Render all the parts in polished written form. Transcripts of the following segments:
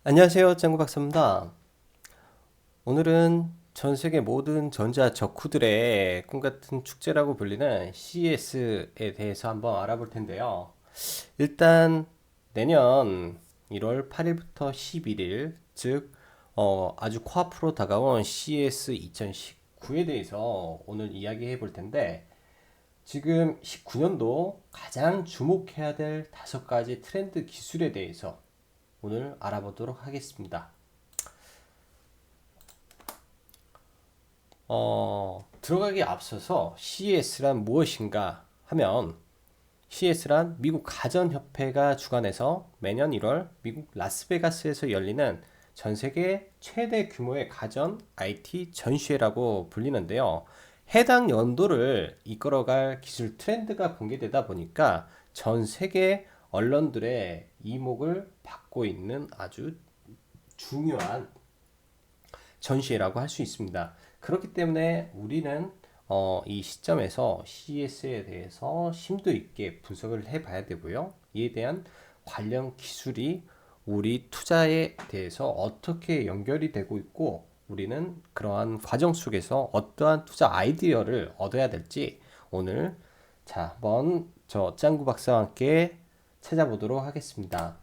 안녕하세요, 짱구 박사입니다. 오늘은 전 세계 모든 전자 덕후들의 꿈 같은 축제라고 불리는 CES에 대해서 한번 알아볼 텐데요. 일단 내년 1월 8일부터 11일, 즉 아주 코앞으로 다가온 CES 2019에 대해서 오늘 이야기해 볼 텐데, 지금 19년도 가장 주목해야 될 5가지 트렌드 기술에 대해서 오늘 알아보도록 하겠습니다. 들어가기에 앞서서 CES란 무엇인가 하면, CES란 미국 가전협회가 주관해서 매년 1월 미국 라스베가스에서 열리는 전 세계 최대 규모의 가전 IT 전시회라고 불리는데요. 해당 연도를 이끌어갈 기술 트렌드가 공개되다 보니까 전 세계 언론들의 이목을 받고 있는 아주 중요한 전시회라고 할 수 있습니다. 그렇기 때문에 우리는 이 시점에서 CES에 대해서 심도 있게 분석을 해봐야 되고요. 이에 대한 관련 기술이 우리 투자에 대해서 어떻게 연결이 되고 있고, 우리는 그러한 과정 속에서 어떠한 투자 아이디어를 얻어야 될지 오늘 한번 저 짱구 박사와 함께 찾아보도록 하겠습니다.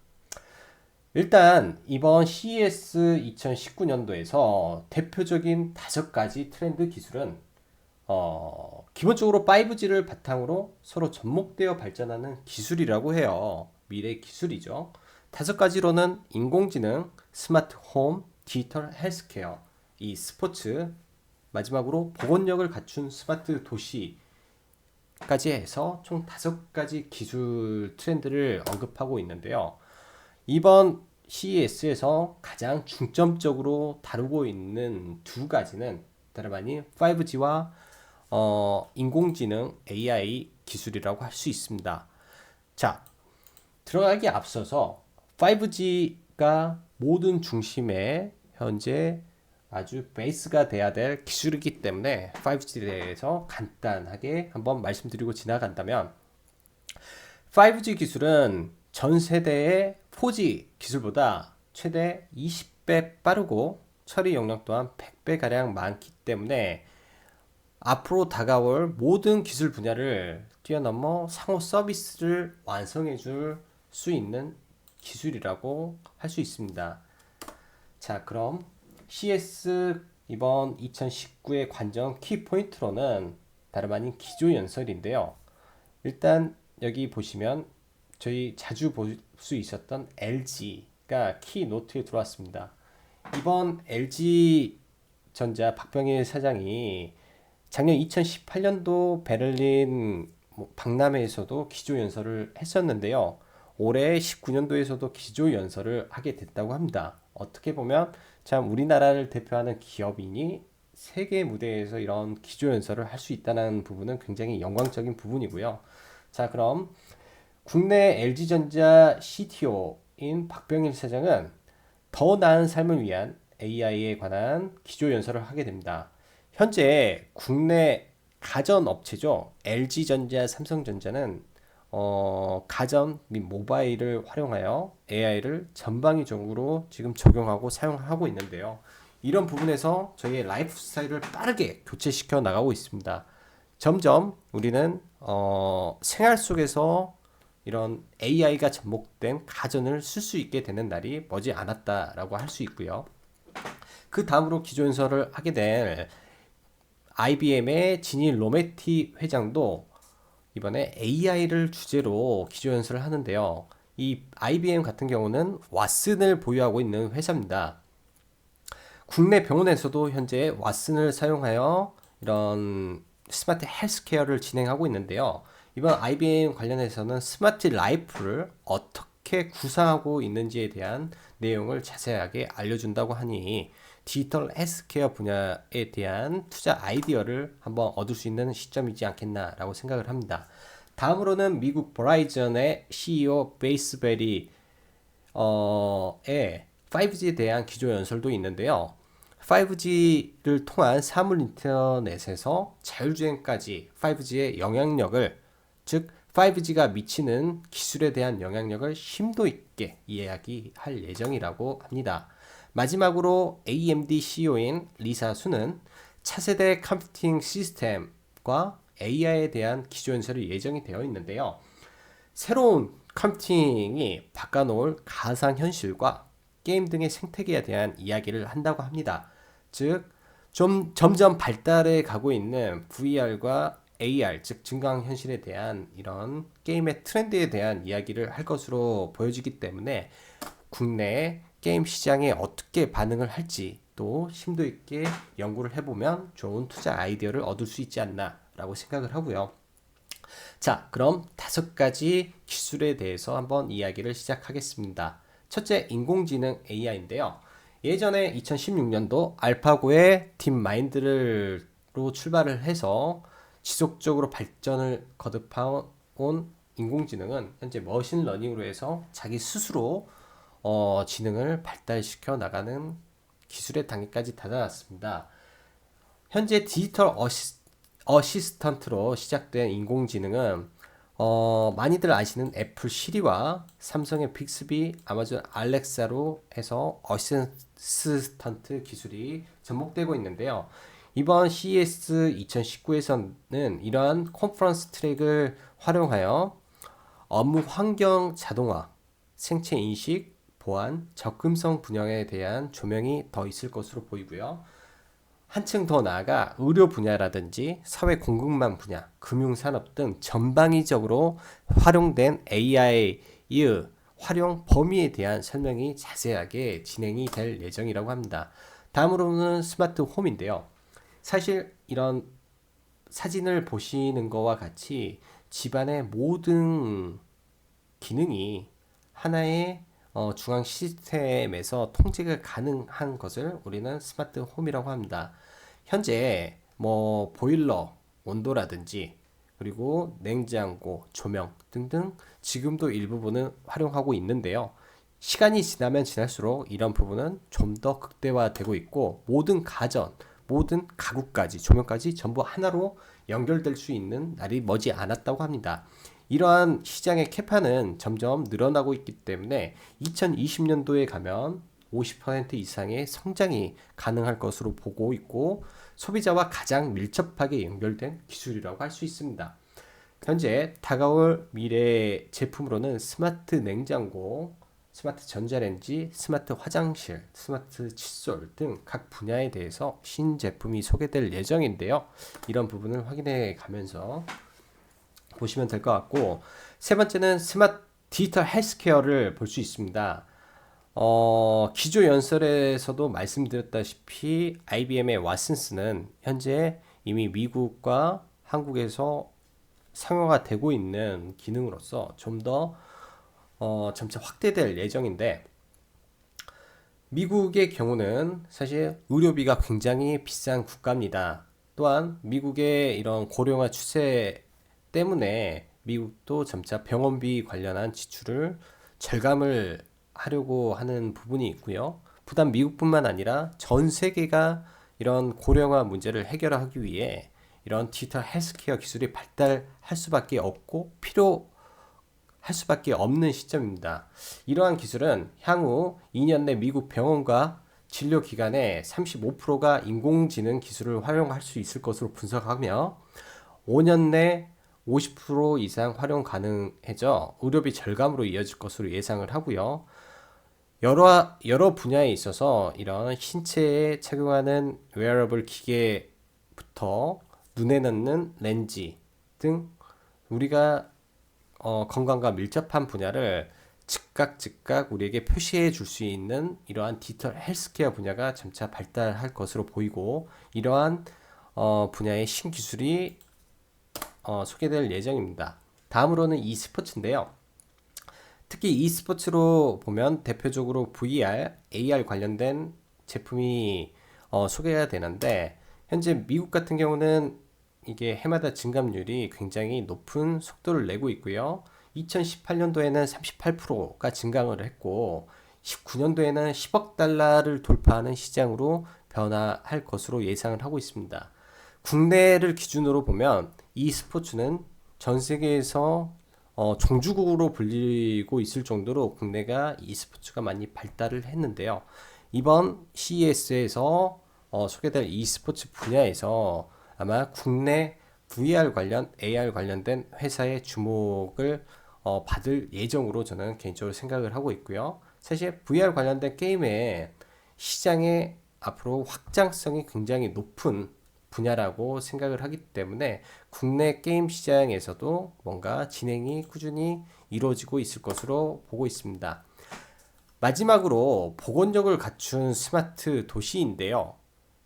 일단 이번 CES 2019년도에서 대표적인 5가지 트렌드 기술은 기본적으로 5G를 바탕으로 서로 접목되어 발전하는 기술이라고 해요. 미래 기술이죠. 5가지로는 인공지능, 스마트 홈, 디지털 헬스케어, 이 스포츠, 마지막으로 보건력을 갖춘 스마트 도시까지 해서 총 5가지 기술 트렌드를 언급하고 있는데요. 이번 CES에서 가장 중점적으로 다루고 있는 2가지는 다름 아닌 5G와 인공지능 AI 기술이라고 할 수 있습니다. 자, 들어가기 앞서서 5G가 모든 중심에 현재 아주 베이스가 돼야 될 기술이기 때문에 5G에 대해서 간단하게 한번 말씀드리고 지나간다면, 5G 기술은 전 세대의 4G 기술보다 최대 20배 빠르고 처리 용량 또한 100배가량 많기 때문에 앞으로 다가올 모든 기술 분야를 뛰어넘어 상호 서비스를 완성해 줄 수 있는 기술이라고 할 수 있습니다. 자, 그럼 CS 이번 2019의 관전 키포인트로는 다름 아닌 기조연설인데요. 일단 여기 보시면 저희 자주 볼 수 있었던 LG가 키노트에 들어왔습니다. 이번 LG전자 박병일 사장이 작년 2018년도 베를린 박람회에서도 기조연설을 했었는데요. 올해 19년도에서도 기조연설을 하게 됐다고 합니다. 어떻게 보면 참 우리나라를 대표하는 기업인이 세계 무대에서 이런 기조연설을 할 수 있다는 부분은 굉장히 영광적인 부분이고요. 자, 그럼 국내 LG전자 CTO인 박병일 사장은 더 나은 삶을 위한 AI에 관한 기조연설을 하게 됩니다. 현재 국내 가전 업체죠. LG전자, 삼성전자는 가전 및 모바일을 활용하여 AI를 전방위적으로 지금 적용하고 사용하고 있는데요. 이런 부분에서 저희의 라이프 스타일을 빠르게 교체시켜 나가고 있습니다. 점점 우리는 생활 속에서 이런 AI가 접목된 가전을 쓸 수 있게 되는 날이 머지 않았다라고 할 수 있고요. 그 다음으로 기조연설을 하게 될 IBM의 지니 로메티 회장도 이번에 AI를 주제로 기조연설을 하는데요. 이 IBM 같은 경우는 왓슨을 보유하고 있는 회사입니다. 국내 병원에서도 현재 왓슨을 사용하여 이런 스마트 헬스케어를 진행하고 있는데요. 이번 IBM 관련해서는 스마트 라이프를 어떻게 구상하고 있는지에 대한 내용을 자세하게 알려준다고 하니 디지털 헬스케어 분야에 대한 투자 아이디어를 한번 얻을 수 있는 시점이지 않겠나라고 생각을 합니다. 다음으로는 미국 버라이전의 CEO 베이스베리 의 5G에 대한 기조 연설도 있는데요. 5G를 통한 사물 인터넷에서 자율주행까지 5G의 영향력을, 즉 5G가 미치는 기술에 대한 영향력을 심도 있게 이야기할 예정이라고 합니다. 마지막으로 AMD CEO인 리사 수는 차세대 컴퓨팅 시스템과 AI에 대한 기조연설이 예정이 되어 있는데요. 새로운 컴퓨팅이 바꿔놓을 가상현실과 게임 등의 생태계에 대한 이야기를 한다고 합니다. 즉, 점점 발달해 가고 있는 VR과 AR, 즉 증강현실에 대한 이런 게임의 트렌드에 대한 이야기를 할 것으로 보여지기 때문에 국내 게임 시장에 어떻게 반응을 할지 또 심도 있게 연구를 해보면 좋은 투자 아이디어를 얻을 수 있지 않나 라고 생각을 하고요. 자, 그럼 5가지 기술에 대해서 한번 이야기를 시작하겠습니다. 첫째, 인공지능 AI인데요. 예전에 2016년도 알파고의 딥마인드로 출발을 해서 지속적으로 발전을 거듭해온 인공지능은 현재 머신러닝으로 해서 자기 스스로 지능을 발달시켜 나가는 기술의 단계까지 다다랐습니다. 현재 디지털 어시스턴트로 시작된 인공지능은 많이들 아시는 애플 시리와 삼성의 빅스비, 아마존 알렉사로 해서 어시스턴트 기술이 접목되고 있는데요. 이번 CES 2019에서는 이러한 컨퍼런스 트랙을 활용하여 업무 환경 자동화, 생체 인식, 보안, 접근성 분야에 대한 조명이 더 있을 것으로 보이고요. 한층 더 나아가 의료 분야라든지 사회 공급망 분야, 금융산업 등 전방위적으로 활용된 AI의 활용 범위에 대한 설명이 자세하게 진행이 될 예정이라고 합니다. 다음으로는 스마트 홈인데요. 사실 이런 사진을 보시는 것과 같이 집안의 모든 기능이 하나의 중앙 시스템에서 통제가 가능한 것을 우리는 스마트 홈이라고 합니다. 현재 보일러 온도라든지 그리고 냉장고, 조명 등등 지금도 일부분은 활용하고 있는데요. 시간이 지나면 지날수록 이런 부분은 좀 더 극대화되고 있고 모든 가전, 모든 가구까지, 조명까지 전부 하나로 연결될 수 있는 날이 머지 않았다고 합니다. 이러한 시장의 캐파는 점점 늘어나고 있기 때문에 2020년도에 가면 50% 이상의 성장이 가능할 것으로 보고 있고 소비자와 가장 밀접하게 연결된 기술이라고 할 수 있습니다. 현재 다가올 미래 제품으로는 스마트 냉장고, 스마트 전자레인지, 스마트 화장실, 스마트 칫솔 등 각 분야에 대해서 신제품이 소개될 예정인데요. 이런 부분을 확인해 가면서 보시면 될 것 같고, 세 번째는 스마트 디지털 헬스케어를 볼 수 있습니다. 기조 연설에서도 말씀드렸다시피 IBM의 왓슨스는 현재 이미 미국과 한국에서 상용화 되고 있는 기능으로서 좀 더 점차 확대될 예정인데, 미국의 경우는 사실 의료비가 굉장히 비싼 국가입니다. 또한 미국의 이런 고령화 추세 때문에 미국도 점차 병원비 관련한 지출을 절감을 하려고 하는 부분이 있고요. 부단 미국뿐만 아니라 전 세계가 이런 고령화 문제를 해결하기 위해 이런 디지털 헬스케어 기술이 발달할 수밖에 없고 필요할 수밖에 없는 시점입니다. 이러한 기술은 향후 2년 내 미국 병원과 진료기관의 35%가 인공지능 기술을 활용할 수 있을 것으로 분석하며 5년 내 50% 이상 활용 가능해져 의료비 절감으로 이어질 것으로 예상을 하고요. 여러 분야에 있어서 이런 신체에 착용하는 웨어러블 기계부터 눈에 넣는 렌즈 등 우리가 건강과 밀접한 분야를 즉각 우리에게 표시해 줄 수 있는 이러한 디지털 헬스케어 분야가 점차 발달할 것으로 보이고 이러한 분야의 신기술이 소개될 예정입니다. 다음으로는 e스포츠인데요. 특히 e스포츠로 보면 대표적으로 VR, AR 관련된 제품이 소개가 되는데 현재 미국 같은 경우는 이게 해마다 증감률이 굉장히 높은 속도를 내고 있고요. 2018년도에는 38%가 증강을 했고 19년도에는 10억 달러를 돌파하는 시장으로 변화할 것으로 예상을 하고 있습니다. 국내를 기준으로 보면 e스포츠는 전 세계에서 종주국으로 불리고 있을 정도로 국내가 e스포츠가 많이 발달을 했는데요. 이번 CES에서 소개될 e스포츠 분야에서 아마 국내 VR 관련, AR 관련된 회사의 주목을 받을 예정으로 저는 개인적으로 생각을 하고 있고요. 사실 VR 관련된 게임의 시장의 앞으로 확장성이 굉장히 높은 분야라고 생각을 하기 때문에 국내 게임 시장에서도 뭔가 진행이 꾸준히 이루어지고 있을 것으로 보고 있습니다. 마지막으로 보건력을 갖춘 스마트 도시인데요.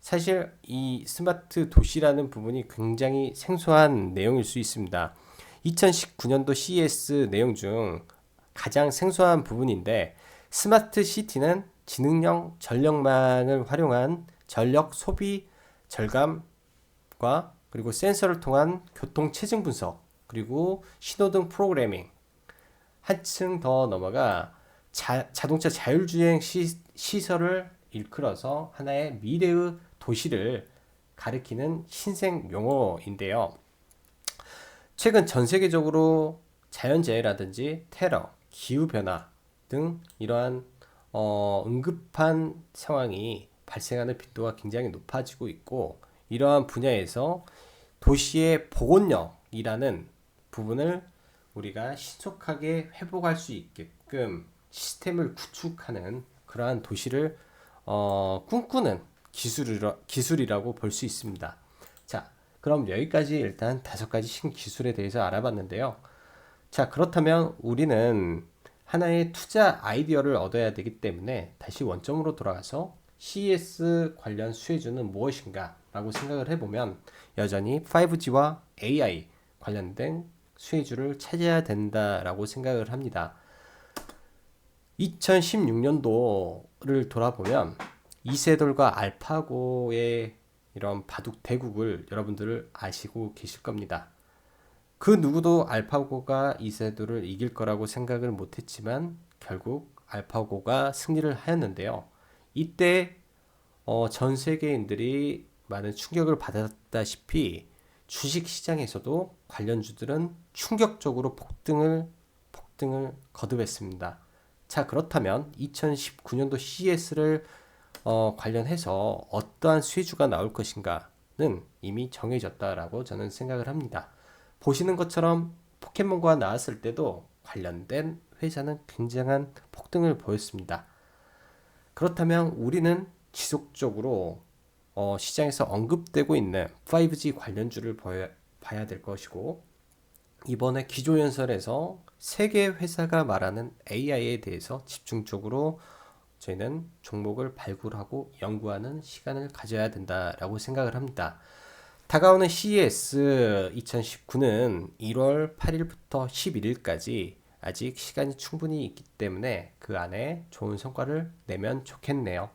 사실 이 스마트 도시라는 부분이 굉장히 생소한 내용일 수 있습니다. 2019년도 CES 내용 중 가장 생소한 부분인데 스마트 시티는 지능형 전력망을 활용한 전력 소비 절감과 그리고 센서를 통한 교통 체증 분석 그리고 신호등 프로그래밍 한층 더 넘어가 자동차 자율주행 시설을 일컬어서 하나의 미래의 도시를 가리키는 신생 용어인데요. 최근 전 세계적으로 자연재해라든지 테러, 기후변화 등 이러한 응급한 상황이 발생하는 빈도가 굉장히 높아지고 있고 이러한 분야에서 도시의 복원력이라는 부분을 우리가 신속하게 회복할 수 있게끔 시스템을 구축하는 그러한 도시를 꿈꾸는 기술이라고 볼 수 있습니다. 자, 그럼 여기까지 일단 5가지 신기술에 대해서 알아봤는데요. 자, 그렇다면 우리는 하나의 투자 아이디어를 얻어야 되기 때문에 다시 원점으로 돌아가서 CES 관련 수혜주는 무엇인가 라고 생각을 해보면 여전히 5G와 AI 관련된 수혜주를 찾아야 된다라고 생각을 합니다. 2016년도를 돌아보면 이세돌과 알파고의 이런 바둑 대국을 여러분들 아시고 계실 겁니다. 그 누구도 알파고가 이세돌을 이길 거라고 생각을 못했지만 결국 알파고가 승리를 하였는데요. 이때 전 세계인들이 많은 충격을 받았다시피 주식시장에서도 관련주들은 충격적으로 폭등을 거듭했습니다. 자, 그렇다면 2019년도 CES를 관련해서 어떠한 수혜주가 나올 것인가는 이미 정해졌다라고 저는 생각을 합니다. 보시는 것처럼 포켓몬고가 나왔을 때도 관련된 회사는 굉장한 폭등을 보였습니다. 그렇다면 우리는 지속적으로 시장에서 언급되고 있는 5G 관련주를 봐야 될 것이고 이번에 기조연설에서 세계 회사가 말하는 AI에 대해서 집중적으로 저희는 종목을 발굴하고 연구하는 시간을 가져야 된다라고 생각을 합니다. 다가오는 CES 2019는 1월 8일부터 11일까지 아직 시간이 충분히 있기 때문에 그 안에 좋은 성과를 내면 좋겠네요.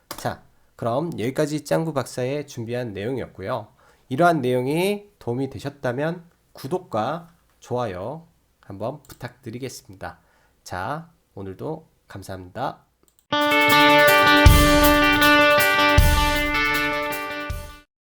자, 그럼 여기까지 짱구 박사의 준비한 내용이었고요. 이러한 내용이 도움이 되셨다면 구독과 좋아요 한번 부탁드리겠습니다. 자, 오늘도 감사합니다.